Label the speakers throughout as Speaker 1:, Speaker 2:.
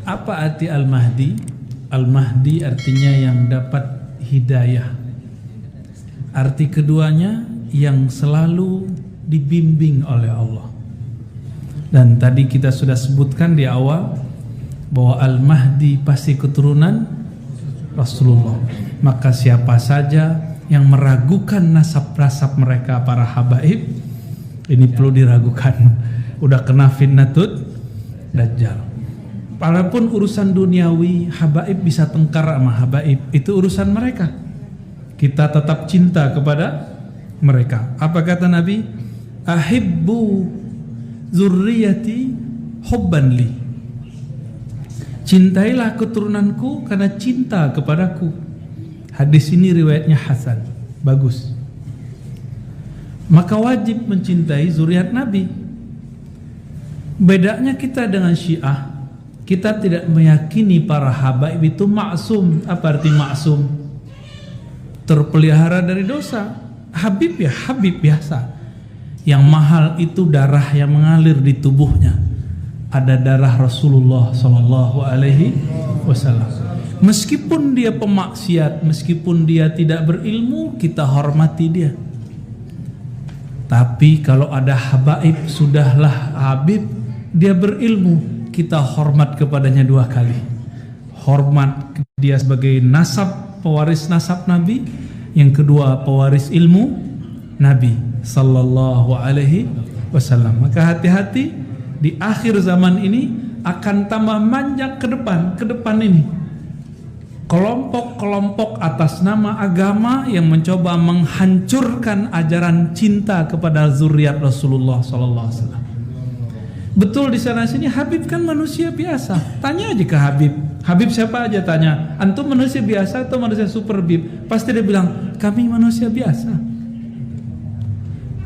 Speaker 1: Apa arti Al-Mahdi? Al-Mahdi artinya yang dapat hidayah. Arti keduanya yang selalu dibimbing oleh Allah. Dan tadi kita sudah sebutkan di awal bahwa Al-Mahdi pasti keturunan Rasulullah. Maka siapa saja yang meragukan nasab-nasab mereka para habaib, ini perlu diragukan. Udah kena fitnatut Dajjal. Walaupun urusan duniawi, habaib bisa tengkar sama habaib, itu urusan mereka. Kita tetap cinta kepada mereka. Apa kata Nabi? Ahibbu zurriyati hubban li. Cintailah keturunanku karena cinta kepadaku. Hadis ini riwayatnya hasan, bagus. Maka wajib mencintai zuriat Nabi. Bedanya kita dengan Syiah, kita tidak meyakini para habaib itu maksum. Apa arti maksum? Terpelihara dari dosa. Habib ya habib biasa. Yang mahal itu darah yang mengalir di tubuhnya. Ada darah Rasulullah Sallallahu Alaihi Wasallam. Meskipun dia pemaksiat, meskipun dia tidak berilmu, kita hormati dia. Tapi kalau ada habaib, sudahlah habib, dia berilmu, kita hormat kepadanya dua kali. Hormat dia sebagai nasab, pewaris nasab Nabi. Yang kedua, pewaris ilmu Nabi Sallallahu Alaihi Wasallam. Maka hati-hati, di akhir zaman ini akan tambah manjak ke depan ini. Kelompok-kelompok atas nama agama yang mencoba menghancurkan ajaran cinta kepada zuriat Rasulullah Sallallahu Alaihi Wasallam. Betul di sana sini Habib kan manusia biasa. Tanya aja ke Habib. Habib siapa aja tanya. Antum manusia biasa atau manusia super bib? Pasti dia bilang kami manusia biasa.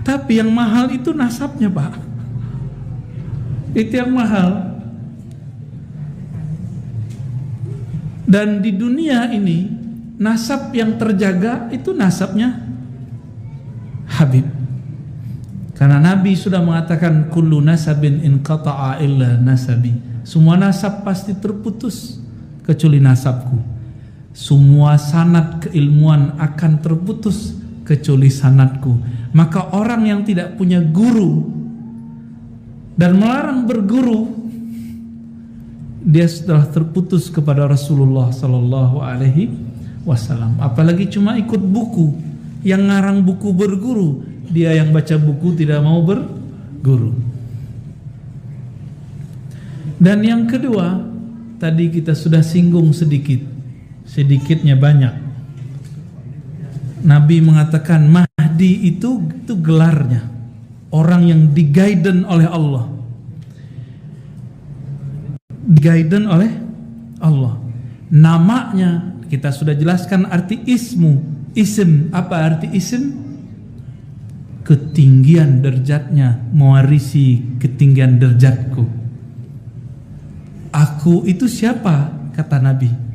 Speaker 1: Tapi yang mahal itu nasabnya, Pak. Itu yang mahal. Dan di dunia ini nasab yang terjaga itu nasabnya Habib. Karena Nabi sudah mengatakan kullu nasabin inqata'a illa nasabi. Semua nasab pasti terputus kecuali nasabku. Semua sanad keilmuan akan terputus kecuali sanadku. Maka orang yang tidak punya guru dan melarang berguru, dia sudah terputus kepada Rasulullah Sallallahu Alaihi Wasallam. Apalagi cuma ikut buku, yang ngarang buku berguru, dia yang baca buku tidak mau berguru. Dan yang kedua, tadi kita sudah singgung sedikitnya banyak. Nabi mengatakan Mahdi itu gelarnya, orang yang diguiden oleh Allah. Diguiden oleh Allah. Namanya kita sudah jelaskan arti ism. Apa arti ism? Ketinggian derajatnya, mewarisi ketinggian derajatku. Aku itu siapa? Kata Nabi.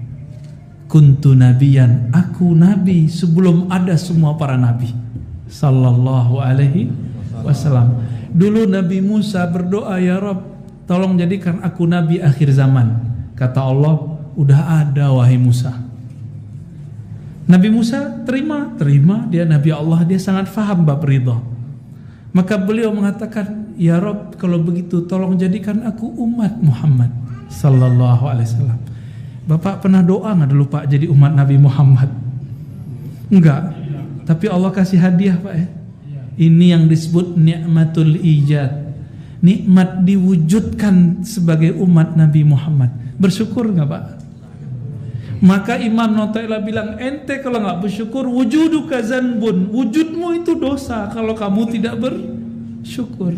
Speaker 1: Kuntu nabiyan, aku nabi sebelum ada semua para nabi. Sallallahu Alaihi Wasallam. Dulu Nabi Musa berdoa, ya Rabb, tolong jadikan aku nabi akhir zaman. Kata Allah, udah ada wahai Musa. Nabi Musa terima, dia Nabi Allah, dia sangat faham bab ridha. Maka beliau mengatakan, ya Rabb, kalau begitu tolong jadikan aku umat Muhammad Sallallahu Alaihi Wasallam. Bapak pernah doa nggak dulu Pak jadi umat Nabi Muhammad? Enggak, tapi Allah kasih hadiah Pak ya. Ini yang disebut nikmatul ijad. Nikmat diwujudkan sebagai umat Nabi Muhammad. Bersyukur nggak Pak? Maka Imam Nawawi bilang, ente kalau nggak bersyukur, wujuduka zanbun, wujudmu itu dosa kalau kamu tidak bersyukur.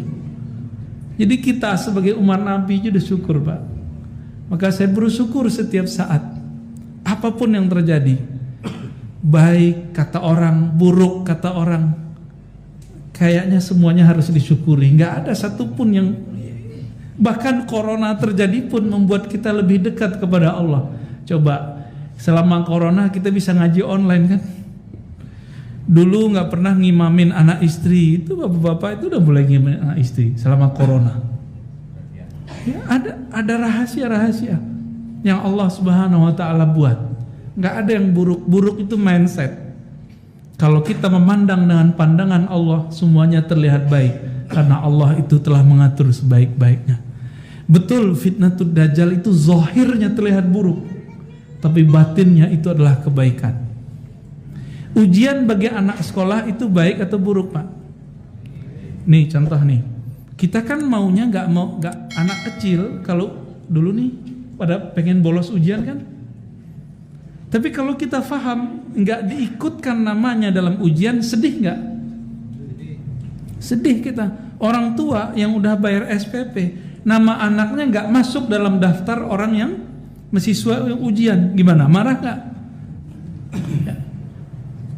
Speaker 1: Jadi kita sebagai umat Nabi sudah syukur Pak. Maka saya bersyukur setiap saat, apapun yang terjadi, baik kata orang, buruk kata orang, kayaknya semuanya harus disyukuri. Nggak ada satupun yang, bahkan corona terjadi pun membuat kita lebih dekat kepada Allah. Coba selama corona kita bisa ngaji online kan? Dulu nggak pernah ngimamin anak istri, itu bapak-bapak itu udah mulai ngimamin anak istri selama corona. Ya, ada rahasia. yang Allah Subhanahu wa taala buat. Nggak ada yang buruk. Buruk itu mindset. Kalau kita memandang dengan pandangan Allah, semuanya terlihat baik karena Allah itu telah mengatur sebaik-baiknya. Betul, fitnatud dajjal itu zahirnya terlihat buruk, tapi batinnya itu adalah kebaikan. Ujian bagi anak sekolah itu baik atau buruk, Pak? Nih contoh nih. Kita kan maunya nggak anak kecil kalau dulu nih pada pengen bolos ujian kan. Tapi kalau kita paham nggak diikutkan namanya dalam ujian, sedih nggak? Sedih kita. Orang tua yang udah bayar SPP, nama anaknya nggak masuk dalam daftar orang yang mahasiswa ujian, gimana? Marah nggak? Ya.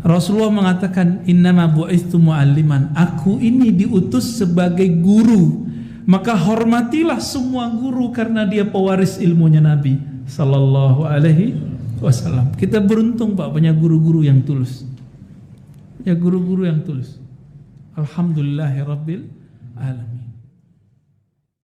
Speaker 1: Rasulullah mengatakan, innama bu'istu mu'alliman, aku ini diutus sebagai guru, maka hormatilah semua guru karena dia pewaris ilmunya Nabi sallallahu alaihi wasallam. Kita beruntung, Pak, punya guru-guru yang tulus. Ya, guru-guru yang tulus. Alhamdulillahirabbil alamin.